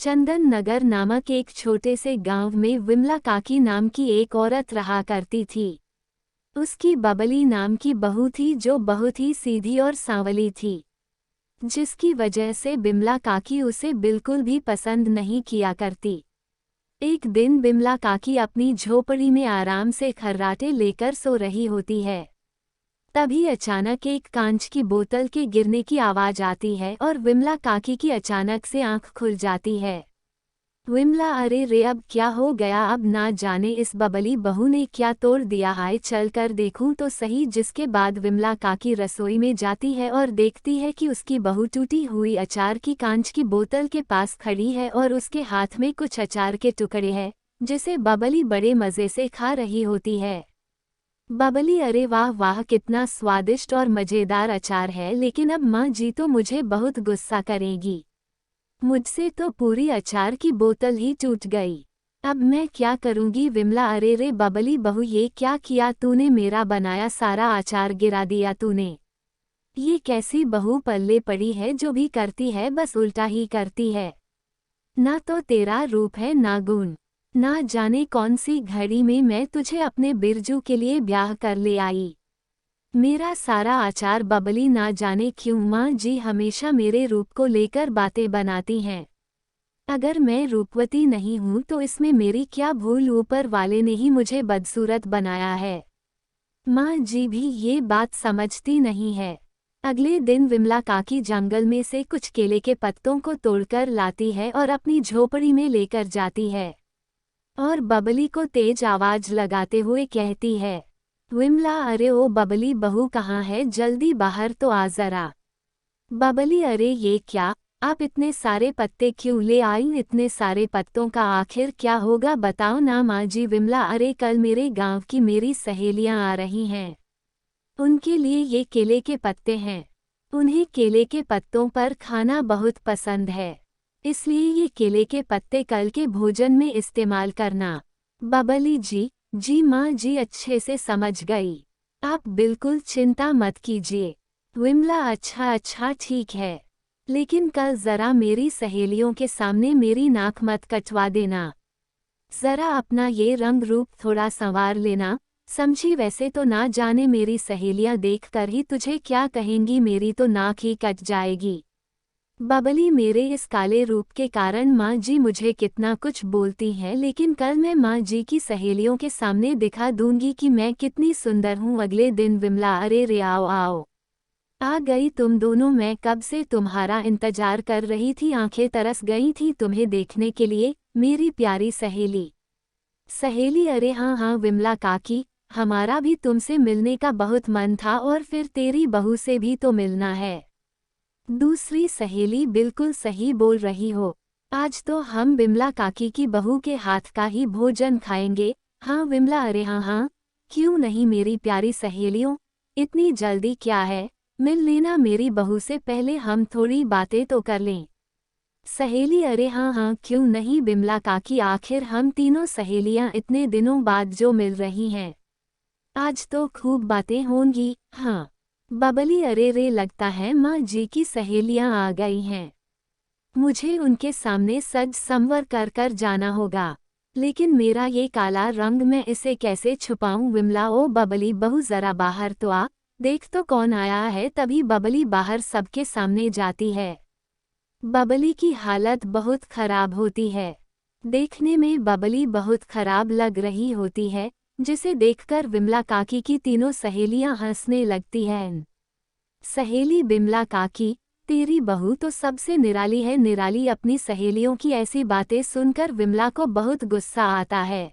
चंदन नगर नामक एक छोटे से गांव में विमला काकी नाम की एक औरत रहा करती थी। उसकी बबली नाम की बहू थी जो बहुत ही सीधी और सांवली थी, जिसकी वजह से बिमला काकी उसे बिल्कुल भी पसंद नहीं किया करती। एक दिन बिमला काकी अपनी झोपड़ी में आराम से खर्राटे लेकर सो रही होती है। तभी अचानक एक कांच की बोतल के गिरने की आवाज आती है और विमला काकी की अचानक से आंख खुल जाती है। विमला, अरे रे, अब क्या हो गया? अब ना जाने इस बबली बहू ने क्या तोड़ दिया, हाय चल कर देखूं तो सही। जिसके बाद विमला काकी रसोई में जाती है और देखती है कि उसकी बहू टूटी हुई अचार की कांच की बोतल के पास खड़ी है और उसके हाथ में कुछ अचार के टुकड़े हैं, जिसे बबली बड़े मज़े से खा रही होती है। बबली, अरे वाह वाह, कितना स्वादिष्ट और मज़ेदार अचार है, लेकिन अब माँ जी तो मुझे बहुत गुस्सा करेगी। मुझसे तो पूरी अचार की बोतल ही टूट गई। अब मैं क्या करूंगी? विमला, अरे रे बबली बहू, ये क्या किया तूने? मेरा बनाया सारा अचार गिरा दिया तूने। ये कैसी बहू पल्ले पड़ी है, जो भी करती है बस उल्टा ही करती है। ना तो तेरा रूप है ना गुण। ना जाने कौन सी घड़ी में मैं तुझे अपने बिरजू के लिए ब्याह कर ले आई। मेरा सारा अचार बबली, ना जाने क्यों माँ जी हमेशा मेरे रूप को लेकर बातें बनाती हैं। अगर मैं रूपवती नहीं हूँ तो इसमें मेरी क्या भूल? ऊपर वाले ने ही मुझे बदसूरत बनाया है। माँ जी भी ये बात समझती नहीं है। अगले दिन विमला काकी जंगल में से कुछ केले के पत्तों को तोड़कर लाती है और अपनी झोपड़ी में लेकर जाती है और बबली को तेज आवाज लगाते हुए कहती है, विमला, अरे ओ बबली बहू कहाँ है? जल्दी बाहर तो आ जरा। बबली, अरे ये क्या, आप इतने सारे पत्ते क्यों ले आई? इतने सारे पत्तों का आखिर क्या होगा, बताओ ना माँ जी। विमला, अरे कल मेरे गांव की मेरी सहेलियां आ रही हैं, उनके लिए ये केले के पत्ते हैं। उन्हें केले के पत्तों पर खाना बहुत पसंद है, इसलिए ये केले के पत्ते कल के भोजन में इस्तेमाल करना। बबली, जी माँ जी, अच्छे से समझ गई, आप बिल्कुल चिंता मत कीजिए। विमला, अच्छा अच्छा ठीक है, लेकिन कल जरा मेरी सहेलियों के सामने मेरी नाक मत कटवा देना। जरा अपना ये रंग रूप थोड़ा संवार लेना, समझी? वैसे तो ना जाने मेरी सहेलियां देखकर ही तुझे क्या कहेंगी, मेरी तो नाक ही कट जाएगी। बबली, मेरे इस काले रूप के कारण माँ जी मुझे कितना कुछ बोलती हैं, लेकिन कल मैं माँ जी की सहेलियों के सामने दिखा दूंगी कि मैं कितनी सुंदर हूँ। अगले दिन विमला, अरे रे आओ आओ, आ गई तुम दोनों, मैं कब से तुम्हारा इंतजार कर रही थी, आंखें तरस गई थी तुम्हें देखने के लिए, मेरी प्यारी सहेली। सहेली, अरे हाँ हाँ विमला काकी, हमारा भी तुमसे मिलने का बहुत मन था और फिर तेरी बहू से भी तो मिलना है। दूसरी सहेली, बिल्कुल सही बोल रही हो, आज तो हम विमला काकी की बहू के हाथ का ही भोजन खाएंगे। हाँ विमला, अरे हाँ हाँ, क्यों नहीं मेरी प्यारी सहेलियों, इतनी जल्दी क्या है, मिल लेना मेरी बहू से, पहले हम थोड़ी बातें तो कर लें। सहेली, अरे हाँ हाँ क्यों नहीं विमला काकी, आखिर हम तीनों सहेलियां इतने दिनों बाद जो मिल रही हैं, आज तो खूब बातें होंगी। हाँ बबली, अरे रे लगता है माँ जी की सहेलियां आ गई हैं, मुझे उनके सामने सज संवर कर कर जाना होगा, लेकिन मेरा ये काला रंग मैं इसे कैसे छुपाऊं? विमला, ओ बबली बहू जरा बाहर तो आ, देख तो कौन आया है। तभी बबली बाहर सबके सामने जाती है। बबली की हालत बहुत खराब होती है, देखने में बबली बहुत खराब लग रही होती है, जिसे देखकर विमला काकी की तीनों सहेलियां हंसने लगती हैं। सहेली, विमला काकी, तेरी बहू तो सबसे निराली है। निराली, अपनी सहेलियों की ऐसी बातें सुनकर विमला को बहुत गुस्सा आता है।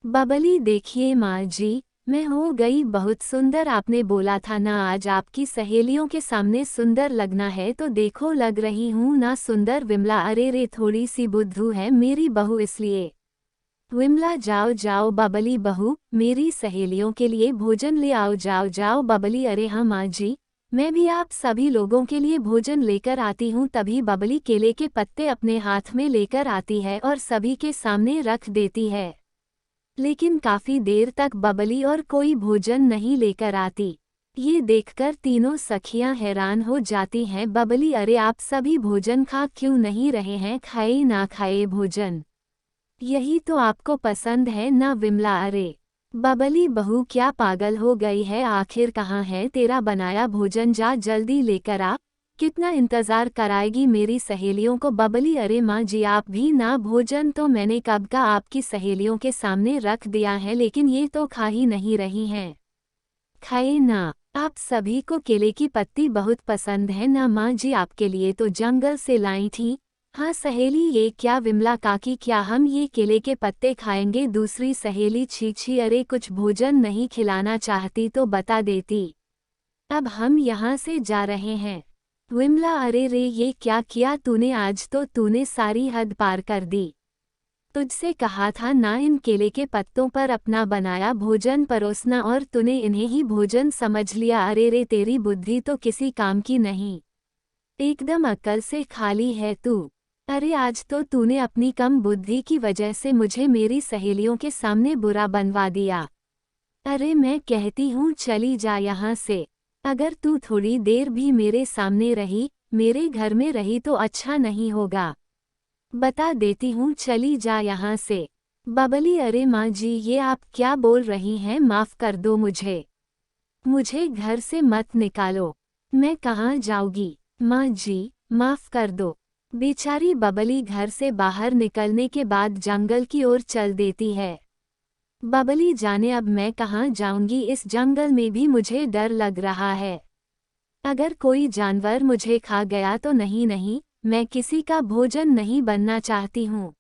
बबली, देखिए माँ जी, मैं हो गई बहुत सुंदर, आपने बोला था ना आज आपकी सहेलियों के सामने सुंदर लगना है, तो देखो लग रही हूँ ना सुंदर। विमला, अरे रे थोड़ी सी बुद्धू है मेरी बहू इसलिए। विमला, जाओ जाओ बबली बहू, मेरी सहेलियों के लिए भोजन ले आओ, जाओ जाओ। बबली, अरे हाँ माँ जी, मैं भी आप सभी लोगों के लिए भोजन लेकर आती हूँ। तभी बबली केले के पत्ते अपने हाथ में लेकर आती है और सभी के सामने रख देती है, लेकिन काफी देर तक बबली और कोई भोजन नहीं लेकर आती। ये देखकर तीनों सखियां हैरान हो जाती हैं। बबली, अरे आप सभी भोजन खा क्यों नहीं रहे हैं? खाए ना खाए भोजन, यही तो आपको पसंद है ना? विमला, अरे बबली बहू क्या पागल हो गई है? आखिर कहाँ है तेरा बनाया भोजन? जा जल्दी लेकर आ। कितना इंतजार कराएगी मेरी सहेलियों को? बबली, अरे माँ जी आप भी ना, भोजन तो मैंने कब का आपकी सहेलियों के सामने रख दिया है, लेकिन ये तो खा ही नहीं रही हैं। खाए ना। आप सभी को केले की पत्ती बहुत पसंद है ना माँ जी? आपके लिए तो जंगल से लाई थी। हाँ सहेली, ये क्या विमला काकी, क्या हम ये केले के पत्ते खाएंगे? दूसरी सहेली, छी छी, अरे कुछ भोजन नहीं खिलाना चाहती तो बता देती, अब हम यहाँ से जा रहे हैं। विमला, अरे रे ये क्या किया तूने? आज तो तूने सारी हद पार कर दी। तुझसे कहा था ना इन केले के पत्तों पर अपना बनाया भोजन परोसना, और तूने इन्हें ही भोजन समझ लिया। अरे रे तेरी बुद्धि तो किसी काम की नहीं, एकदम अक्ल से खाली है तू। अरे आज तो तूने अपनी कम बुद्धि की वजह से मुझे मेरी सहेलियों के सामने बुरा बनवा दिया। अरे मैं कहती हूँ चली जा यहाँ से। अगर तू थोड़ी देर भी मेरे सामने रही, मेरे घर में रही तो अच्छा नहीं होगा। बता देती हूँ, चली जा यहाँ से। बबली, अरे माँ जी ये आप क्या बोल रही हैं? माफ़ कर दो मुझे घर से मत निकालो। मैं कहाँ जाऊँगी? माँ जी माफ़ कर दो। बेचारी बबली घर से बाहर निकलने के बाद जंगल की ओर चल देती है। बबली जाने अब मैं कहाँ जाऊँगी? इस जंगल में भी मुझे डर लग रहा है। अगर कोई जानवर मुझे खा गया तो नहीं नहीं, मैं किसी का भोजन नहीं बनना चाहती हूँ।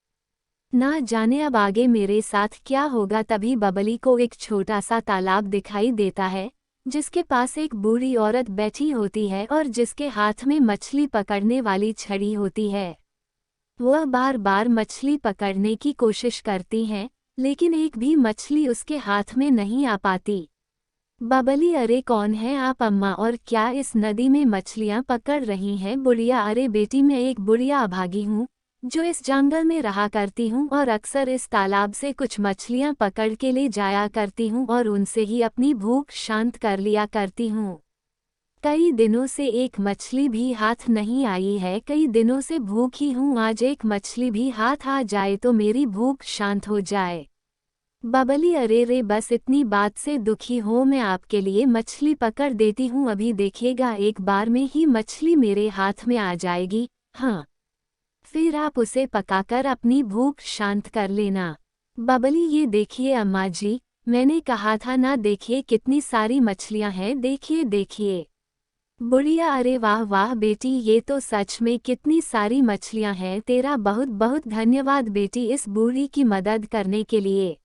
ना जाने अब आगे मेरे साथ क्या होगा। तभी बबली को एक छोटा सा तालाब दिखाई देता है, जिसके पास एक बूढ़ी औरत बैठी होती है और जिसके हाथ में मछली पकड़ने वाली छड़ी होती है। वह बार बार मछली पकड़ने की कोशिश करती हैं, लेकिन एक भी मछली उसके हाथ में नहीं आ पाती। बबली, अरे कौन है आप अम्मा, और क्या इस नदी में मछलियाँ पकड़ रही हैं? बुढ़िया, अरे बेटी मैं एक बुढ़िया अभागी हूँ जो इस जंगल में रहा करती हूँ और अक्सर इस तालाब से कुछ मछलियाँ पकड़ के ले जाया करती हूँ और उनसे ही अपनी भूख शांत कर लिया करती हूँ। कई दिनों से एक मछली भी हाथ नहीं आई है, कई दिनों से भूखी हूँ, आज एक मछली भी हाथ आ जाए तो मेरी भूख शांत हो जाए। बबली, अरे रे बस इतनी बात से दुखी हो, मैं आपके लिए मछली पकड़ देती हूँ, अभी देखिएगा एक बार में ही मछली मेरे हाथ में आ जाएगी। हाँ, फिर आप उसे पकाकर अपनी भूख शांत कर लेना। बबली, ये देखिए अम्मा जी, मैंने कहा था ना, देखिए कितनी सारी मछलियाँ हैं, देखिए देखिए। बुढ़िया, अरे वाह वाह बेटी, ये तो सच में कितनी सारी मछलियाँ हैं। तेरा बहुत बहुत धन्यवाद बेटी इस बूढ़ी की मदद करने के लिए।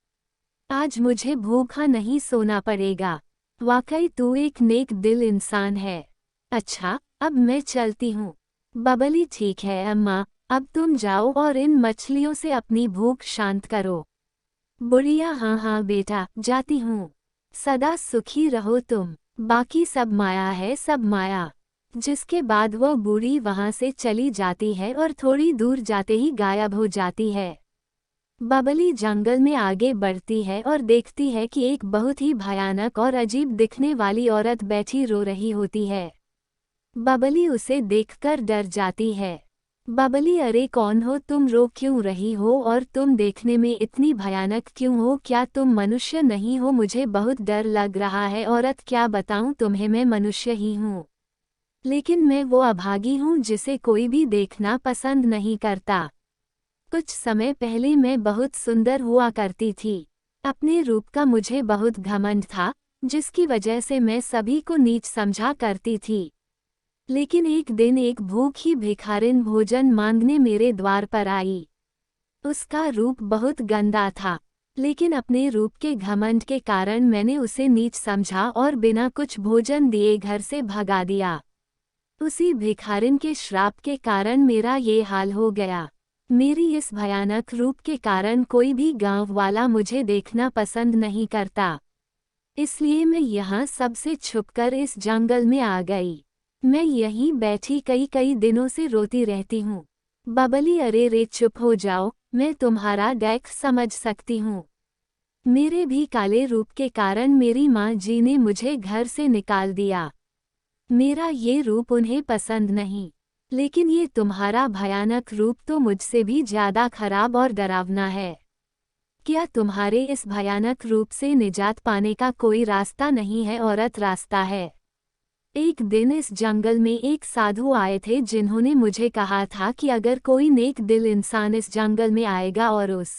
आज मुझे भूखा नहीं सोना पड़ेगा। वाकई तू एक नेक दिल इंसान है। अच्छा, अब मैं चलती हूँ। बबली, ठीक है अम्मा, अब तुम जाओ और इन मछलियों से अपनी भूख शांत करो। बुढ़िया, हाँ हाँ बेटा, जाती हूँ। सदा सुखी रहो तुम, बाकी सब माया है, सब माया। जिसके बाद वह बूढ़ी वहाँ से चली जाती है और थोड़ी दूर जाते ही गायब हो जाती है। बबली जंगल में आगे बढ़ती है और देखती है कि एक बहुत ही भयानक और अजीब दिखने वाली औरत बैठी रो रही होती है। बबली उसे देखकर डर जाती है। बबली, अरे कौन हो तुम? रो क्यों रही हो और तुम देखने में इतनी भयानक क्यों हो? क्या तुम मनुष्य नहीं हो? मुझे बहुत डर लग रहा है। औरत, क्या बताऊं तुम्हें, मैं मनुष्य ही हूँ, लेकिन मैं वो अभागी हूँ जिसे कोई भी देखना पसंद नहीं करता। कुछ समय पहले मैं बहुत सुंदर हुआ करती थी। अपने रूप का मुझे बहुत घमंड था, जिसकी वजह से मैं सभी को नीच समझा करती थी। लेकिन एक दिन एक भूखी भिखारिन भोजन मांगने मेरे द्वार पर आई। उसका रूप बहुत गंदा था, लेकिन अपने रूप के घमंड के कारण मैंने उसे नीच समझा और बिना कुछ भोजन दिए घर से भगा दिया। उसी भिखारिन के श्राप के कारण मेरा ये हाल हो गया। मेरी इस भयानक रूप के कारण कोई भी गांव वाला मुझे देखना पसंद नहीं करता। इसलिए मैं यहाँ सबसे छुपकर इस जंगल में आ गई। मैं यहीं बैठी कई कई दिनों से रोती रहती हूँ। बबली, अरे रे चुप हो जाओ, मैं तुम्हारा डैक समझ सकती हूँ। मेरे भी काले रूप के कारण मेरी माँ जी ने मुझे घर से निकाल दिया। मेरा ये रूप उन्हें पसंद नहीं, लेकिन ये तुम्हारा भयानक रूप तो मुझसे भी ज्यादा खराब और डरावना है। क्या तुम्हारे इस भयानक रूप से निजात पाने का कोई रास्ता नहीं है औरत? रास्ता है। एक दिन इस जंगल में एक साधु आए थे जिन्होंने मुझे कहा था कि अगर कोई नेक दिल इंसान इस जंगल में आएगा और उस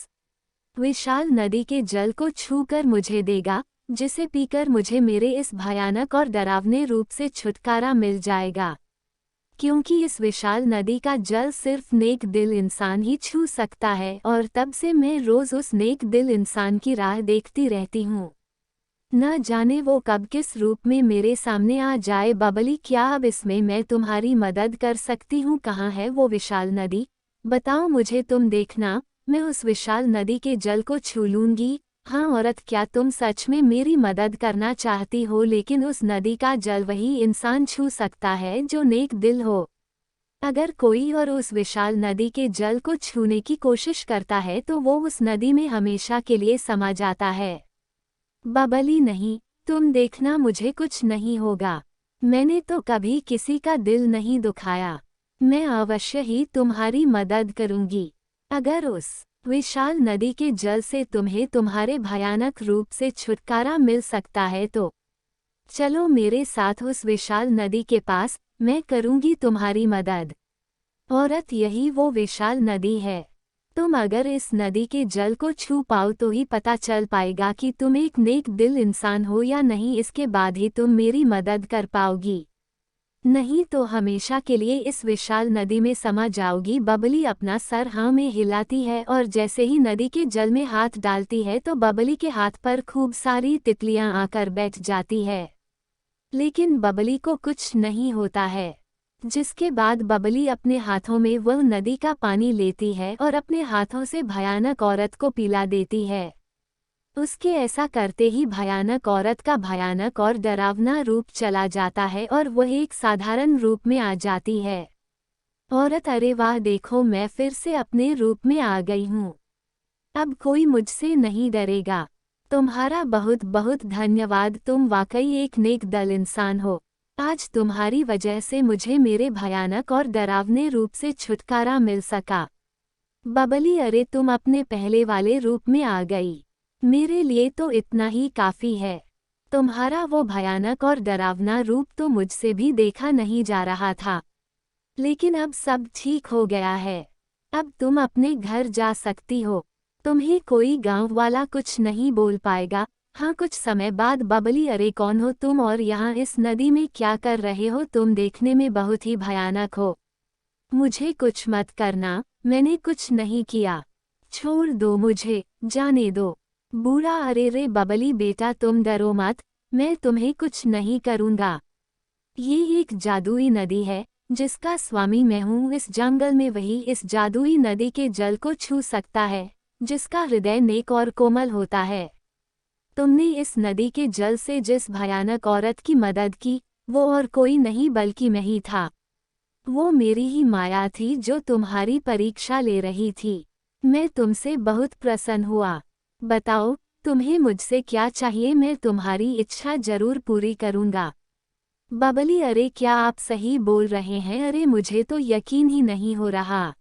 विशाल नदी के जल को छूकर मुझे देगा, जिसे पीकर मुझे मेरे इस भयानक और डरावने रूप से छुटकारा मिल जाएगा। क्योंकि इस विशाल नदी का जल सिर्फ नेक दिल इंसान ही छू सकता है, और तब से मैं रोज उस नेक दिल इंसान की राह देखती रहती हूँ। न जाने वो कब किस रूप में मेरे सामने आ जाए। बबली, क्या अब इसमें मैं तुम्हारी मदद कर सकती हूँ? कहाँ है वो विशाल नदी? बताओ मुझे। तुम देखना, मैं उस विशाल नदी के जल को छू लूंगी। हाँ औरत, क्या तुम सच में मेरी मदद करना चाहती हो? लेकिन उस नदी का जल वही इंसान छू सकता है जो नेक दिल हो। अगर कोई और उस विशाल नदी के जल को छूने की कोशिश करता है तो वो उस नदी में हमेशा के लिए समा जाता है। बबली, नहीं, तुम देखना, मुझे कुछ नहीं होगा। मैंने तो कभी किसी का दिल नहीं दुखाया। मैं अवश्य ही तुम्हारी मदद करूंगी। अगर उस विशाल नदी के जल से तुम्हें तुम्हारे भयानक रूप से छुटकारा मिल सकता है तो चलो मेरे साथ उस विशाल नदी के पास, मैं करूंगी तुम्हारी मदद। औरत, यही वो विशाल नदी है। तुम अगर इस नदी के जल को छू पाओ तो ही पता चल पाएगा कि तुम एक नेक दिल इंसान हो या नहीं। इसके बाद ही तुम मेरी मदद कर पाओगी, नहीं तो हमेशा के लिए इस विशाल नदी में समा जाओगी। बबली अपना सर हाँ में हिलाती है और जैसे ही नदी के जल में हाथ डालती है तो बबली के हाथ पर खूब सारी तितलियां आकर बैठ जाती है, लेकिन बबली को कुछ नहीं होता है। जिसके बाद बबली अपने हाथों में वह नदी का पानी लेती है और अपने हाथों से भयानक औरत को पिला देती है। उसके ऐसा करते ही भयानक औरत का भयानक और डरावना रूप चला जाता है और वह एक साधारण रूप में आ जाती है। औरत, अरे वाह, देखो मैं फिर से अपने रूप में आ गई हूँ। अब कोई मुझसे नहीं डरेगा। तुम्हारा बहुत बहुत धन्यवाद, तुम वाकई एक नेक दिल इंसान हो। आज तुम्हारी वजह से मुझे मेरे भयानक और डरावने रूप से छुटकारा मिल सका। बबली, अरे तुम अपने पहले वाले रूप में आ गई। मेरे लिए तो इतना ही काफी है। तुम्हारा वो भयानक और डरावना रूप तो मुझसे भी देखा नहीं जा रहा था, लेकिन अब सब ठीक हो गया है। अब तुम अपने घर जा सकती हो। तुम्हें कोई गांव वाला कुछ नहीं बोल पाएगा। हाँ, कुछ समय बाद बबली, अरे कौन हो तुम और यहाँ इस नदी में क्या कर रहे हो? तुम देखने में बहुत ही भयानक हो। मुझे कुछ मत करना, मैंने कुछ नहीं किया। छोड़ दो मुझे, जाने दो। बूढ़ा, अरे रे बबली बेटा, तुम डरो मत, मैं तुम्हें कुछ नहीं करूँगा। ये एक जादुई नदी है जिसका स्वामी मैं हूँ। इस जंगल में वही इस जादुई नदी के जल को छू सकता है जिसका हृदय नेक और कोमल होता है। तुमने इस नदी के जल से जिस भयानक औरत की मदद की, वो और कोई नहीं बल्कि मैं ही था। वो मेरी ही माया थी जो तुम्हारी परीक्षा ले रही थी। मैं तुमसे बहुत प्रसन्न हुआ। बताओ, तुम्हें मुझसे क्या चाहिए? मैं तुम्हारी इच्छा जरूर पूरी करूँगा। बबली, अरे क्या आप सही बोल रहे हैं? अरे मुझे तो यकीन ही नहीं हो रहा।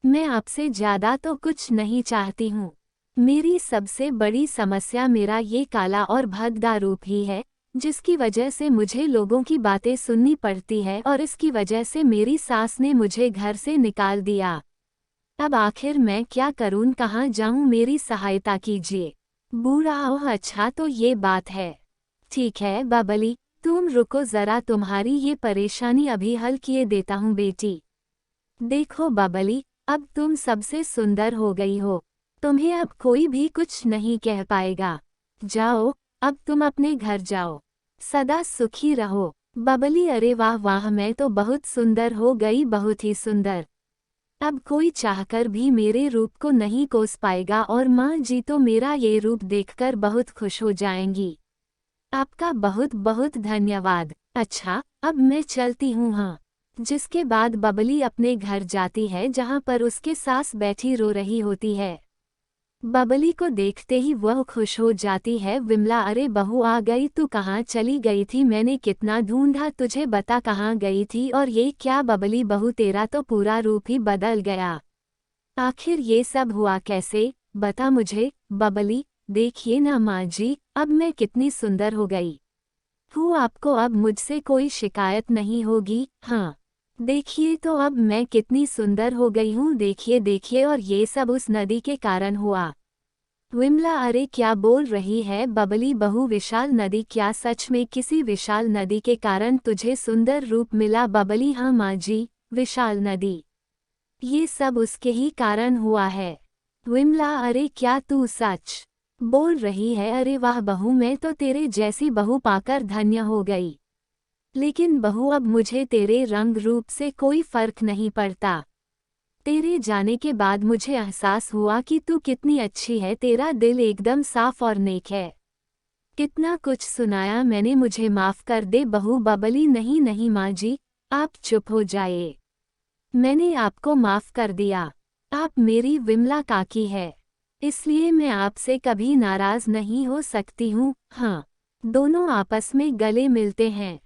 मैं आपसे ज़्यादा तो कुछ नहीं चाहती हूँ। मेरी सबसे बड़ी समस्या मेरा ये काला और भद्दा रूप ही है, जिसकी वजह से मुझे लोगों की बातें सुननी पड़ती है और इसकी वजह से मेरी सास ने मुझे घर से निकाल दिया। अब आखिर मैं क्या करूँ, कहाँ जाऊँ? मेरी सहायता कीजिए। बूढ़ा, ओह अच्छा, तो ये बात है। ठीक है बबली, तुम रुको ज़रा, तुम्हारी ये परेशानी अभी हल किए देता हूँ बेटी। देखो बबली, अब तुम सबसे सुंदर हो गई हो। तुम्हें अब कोई भी कुछ नहीं कह पाएगा। जाओ, अब तुम अपने घर जाओ। सदा सुखी रहो। बबली, अरे वाह वाह, मैं तो बहुत सुंदर हो गई, बहुत ही सुंदर। अब कोई चाहकर भी मेरे रूप को नहीं कोस पाएगा और माँ जी तो मेरा ये रूप देखकर बहुत खुश हो जाएंगी। आपका बहुत बहुत धन्यवाद। अच्छा, अब मैं चलती हूँ। हाँ। जिसके बाद बबली अपने घर जाती है जहाँ पर उसके सास बैठी रो रही होती है। बबली को देखते ही वह खुश हो जाती है। विमला, अरे बहू आ गई, तू कहाँ चली गई थी? मैंने कितना ढूंढा तुझे, बता कहाँ गई थी? और ये क्या बबली बहू, तेरा तो पूरा रूप ही बदल गया। आखिर ये सब हुआ कैसे, बता मुझे। बबली, देखिए ना माँ जी, अब मैं कितनी सुंदर हो गई हूँ, आपको अब मुझसे कोई शिकायत नहीं होगी। हाँ, देखिए तो अब मैं कितनी सुंदर हो गई हूँ, देखिए देखिए, और ये सब उस नदी के कारण हुआ। विमला, अरे क्या बोल रही है बबली बहू? विशाल नदी? क्या सच में किसी विशाल नदी के कारण तुझे सुंदर रूप मिला? बबली, हाँ माँ जी, विशाल नदी, ये सब उसके ही कारण हुआ है। विमला, अरे क्या तू सच बोल रही है? अरे वाह बहू, मैं तो तेरे जैसी बहू पाकर धन्य हो गई। लेकिन बहू, अब मुझे तेरे रंग रूप से कोई फर्क नहीं पड़ता। तेरे जाने के बाद मुझे एहसास हुआ कि तू कितनी अच्छी है, तेरा दिल एकदम साफ और नेक है। कितना कुछ सुनाया मैंने, मुझे माफ कर दे बहू। बबली, नहीं नहीं माँ जी, आप चुप हो जाइए, मैंने आपको माफ कर दिया। आप मेरी विमला काकी है, इसलिए मैं आपसे कभी नाराज नहीं हो सकती हूँ। हाँ, दोनों आपस में गले मिलते हैं।